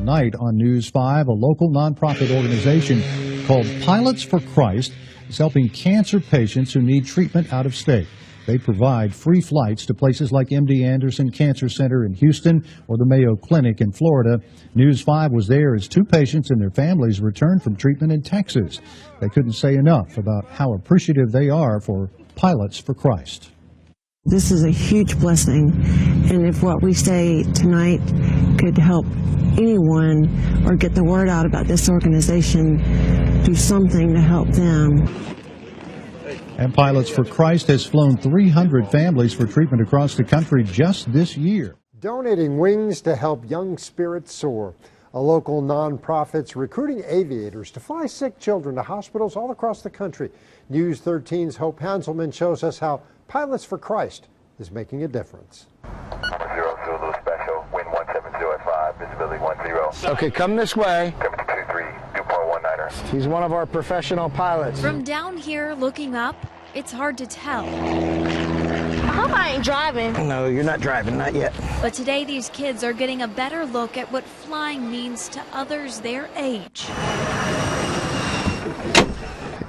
tonight on News 5. A local nonprofit organization called Pilots for Christ is helping cancer patients who need treatment out of state. They provide free flights to places like MD Anderson Cancer Center in Houston or the Mayo Clinic in Florida. News 5 was there as two patients and their families returned from treatment in Texas. They couldn't say enough about how appreciative they are for Pilots for Christ. This is a huge blessing, and if what we say tonight could help anyone or get the word out about this organization, do something to help them. And Pilots for Christ has flown 300 families for treatment across the country just this year. Donating wings to help young spirits soar. A local nonprofit's recruiting aviators to fly sick children to hospitals all across the country. News 13's Hope Hanselman shows us how Pilots for Christ is making a difference. 0 Zulu Special, wind 170 visibility 10. Okay, come this way. Coming to 23, Newport 19er. He's one of our professional pilots. From down here looking up, it's hard to tell. I hope I ain't driving. No, you're not driving, not yet. But today these kids are getting a better look at what flying means to others their age.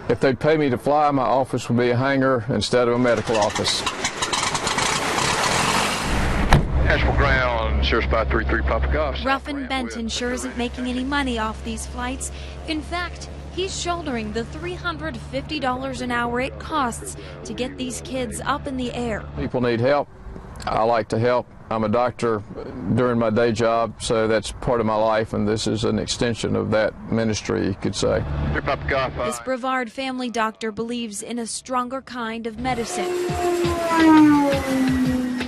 If they'd pay me to fly, my office would be a hangar instead of a medical office. Asheville ground, Sheriff's 533 Papa Golf. Ruffin Benton sure isn't making any money off these flights. In fact, he's shouldering the $350 an hour it costs to get these kids up in the air. People need help. I like to help. I'm a doctor during my day job, so that's part of my life, and this is an extension of that ministry, you could say. This Brevard family doctor believes in a stronger kind of medicine.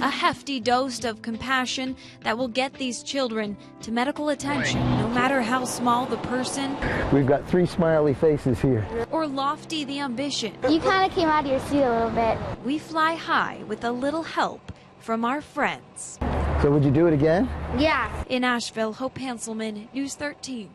A hefty dose of compassion that will get these children to medical attention, no matter how small the person. We've got 3 smiley faces here. Or lofty the ambition. You kind of came out of your seat a little bit. We fly high with a little help from our friends. So would you do it again? Yeah. In Asheville, Hope Hanselman, News 13.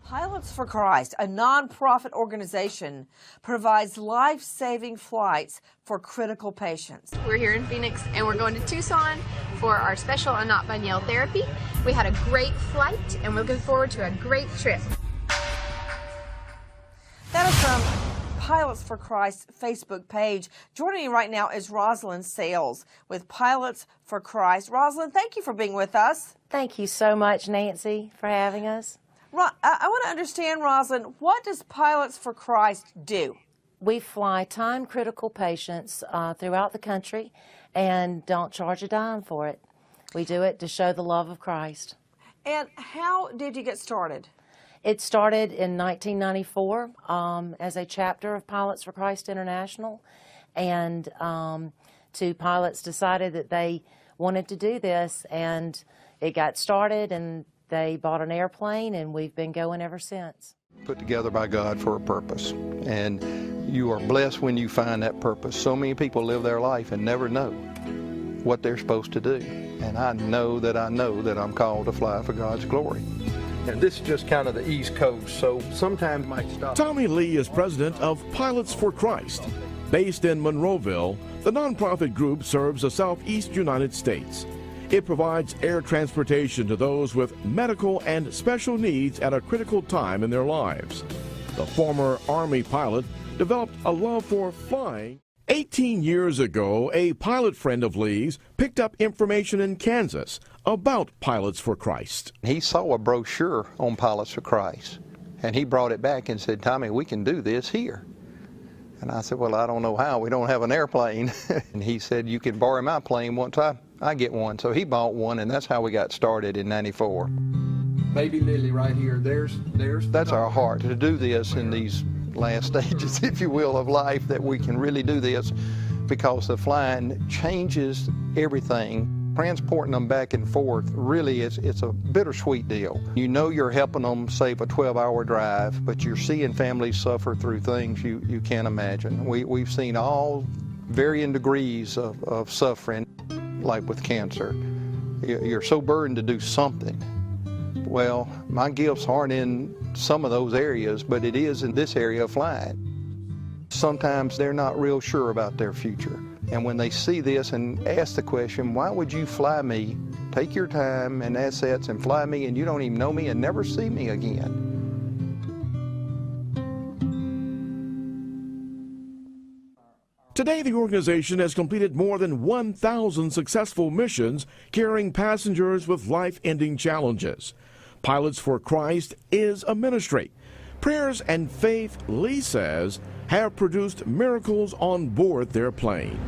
Pilots for Christ, a nonprofit organization, provides life-saving flights for critical patients. We're here in Phoenix and we're going to Tucson for our special Anat-Baniel therapy. We had a great flight and we're looking forward to a great trip. That is from Pilots for Christ Facebook page. Joining me right now is Rosalind Sales with Pilots for Christ. Rosalind, thank you for being with us. Thank you so much, Nancy, for having us. I want to understand, Rosalind, what does Pilots for Christ do? We fly time-critical patients throughout the country and don't charge a dime for it. We do it to show the love of Christ. And how did you get started? It started in 1994 as a chapter of Pilots for Christ International, and two pilots decided that they wanted to do this, and it got started, and they bought an airplane, and we've been going ever since. Put together by God for a purpose, and you are blessed when you find that purpose. So many people live their life and never know what they're supposed to do, and I know that I'm called to fly for God's glory. And this is just kind of the East Coast, so sometimes might stop. Tommy Lee is president of Pilots for Christ. Based in Monroeville, the nonprofit group serves the southeast United States. It provides air transportation to those with medical and special needs at a critical time in their lives. The former Army pilot developed a love for flying. 18 years ago, a pilot friend of Lee's picked up information in Kansas about Pilots for Christ. He saw a brochure on Pilots for Christ, and he brought it back and said, "Tommy, we can do this here." And I said, "Well, I don't know how. We don't have an airplane." And he said, "You can borrow my plane once I get one." So he bought one, and that's how we got started in '94. Baby Lily right here, that's our heart, to do this in these last stages, if you will, of life, that we can really do this, because the flying changes everything. Transporting them back and forth, really, it's a bittersweet deal. You know you're helping them save a 12-hour drive, but you're seeing families suffer through things you can't imagine. We've seen all varying degrees of suffering, like with cancer. You're so burdened to do something. Well, my gifts aren't in some of those areas, but it is in this area of flying. Sometimes they're not real sure about their future. And when they see this and ask the question, "Why would you fly me take your time and assets and fly me, and you don't even know me and never see me again. Today, the organization has completed more than 1,000 successful missions carrying passengers with life-ending challenges. Pilots for Christ is a ministry. Prayers and faith, Lee says, have produced miracles on board their plane.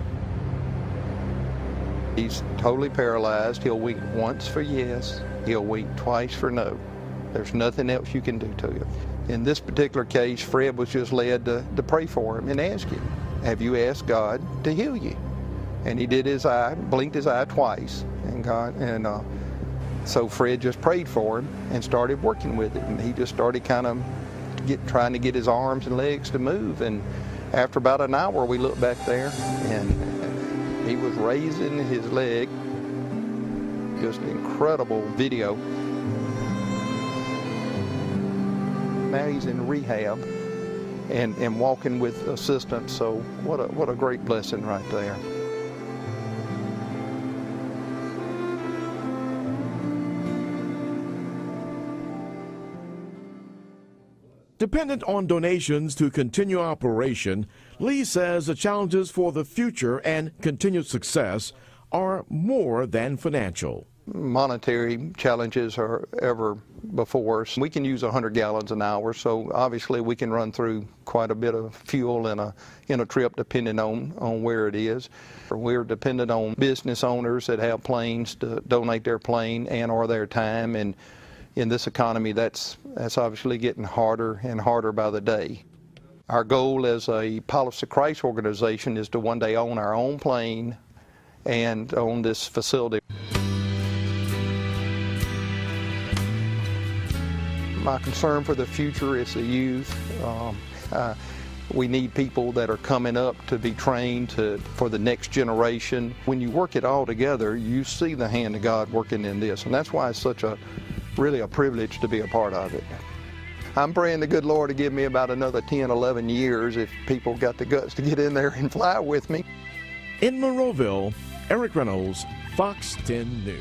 He's totally paralyzed. He'll wink once for yes. He'll wink twice for no. There's nothing else you can do to him. In this particular case, Fred was just led to pray for him and ask him, have you asked God to heal you? And he did his eye, blinked his eye twice, and so Fred just prayed for him and started working with it. And he just started kind of trying to get his arms and legs to move. And after about an hour, we looked back there, and he was raising his leg. Just incredible video. Now he's in rehab and walking with assistance, so what a great blessing right there. Dependent on donations to continue operation, Lee says the challenges for the future and continued success are more than financial. Monetary challenges are ever before us. We can use 100 gallons an hour, so obviously we can run through quite a bit of fuel in a trip, depending on where it is. We're dependent on business owners that have planes to donate their plane and or their time, and in this economy that's obviously getting harder and harder by the day. Our goal as a Pilots for Christ organization is to one day own our own plane and own this facility. My concern for the future is the youth. We need people that are coming up to be trained for the next generation. When you work it all together, you see the hand of God working in this, and that's why it's such really a privilege to be a part of it. I'm praying the good Lord to give me about another 10, 11 years if people got the guts to get in there and fly with me. In Monroeville, Eric Reynolds, Fox 10 News.